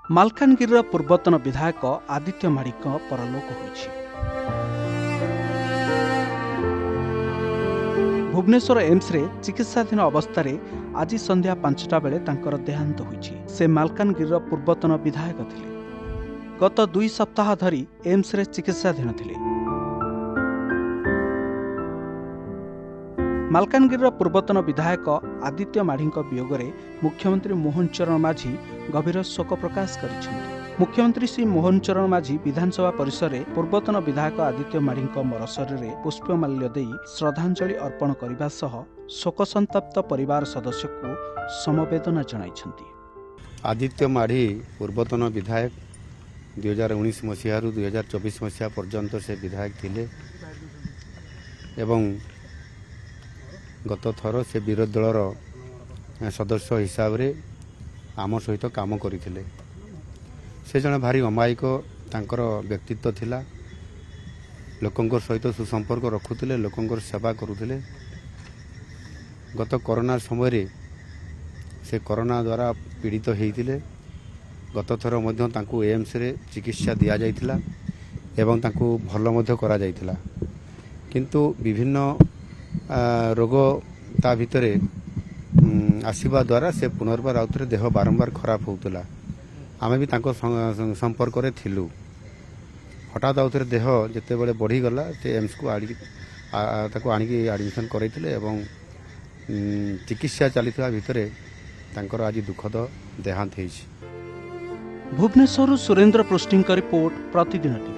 मालकानगिरी पूर्वतन विधायक आदित्य माड़ीक परलोक होइछि। भुवनेश्वर एम्स रे चिकित्साधीन अवस्था आज संध्या 5टा बेले तांकर देहांत होइछि। से मालकानगिरी पूर्वतन विधायक थिले। गत 2 सप्ताह धरी एम्स रे चिकित्साधीन थिले। मालकानगिरी पूर्वतन विधायक आदित्य माड़ी वियोग में मुख्यमंत्री मोहन चरण माझी गभीर शोक प्रकाश करिसेंति। मुख्यमंत्री श्री मोहन चरण माझी विधानसभा परिसर में पूर्वतन विधायक आदित्य माड़ी मरशरीर में पुष्पमाल्य दे श्रद्धांजलि अर्पण करने सह शोक संतप्त परिवार सदस्य को समवेदना जणाइछंति। आदित्य माड़ी पूर्वतन विधायक 2019 मसीह 2024 मसीहा पर्यंत से विधायक थिले एवं गत थर से विरोधी दलर सदस्य हिसाब रे आम सहित काम करथिले। से जने भारी अमायिक तांकर व्यक्तित्व थिला। लोकंकर सहित सुसंपर्क रखुथिले, लोकंकर सेवा करुथिले। गत कोरोना समय रे से कोरोना द्वारा पीड़ित होइथिले। गत थर मध्य तांकु एम्स रे चिकित्सा दिया जाइथिला एवं तांकु भल मध्य करा जाइथिला। किंतु विभिन्न रोग ता भितरे आसीबा द्वारा से पुनर्बार आउथरे देह बारंबार खराब होउतला। आमे भी तांको संपर्क रे थिलु। हठात आउथरे देह जते बेले बढ़ी गला से एम्स को ताको आनी की एडमिशन करैथिले एवं चिकित्सा चलिथा भितरे तांकर आज दुखद देहांत हेछि। भुवनेश्वर सुरेंद्र पृष्टिंक रिपोर्ट प्रतिदिन।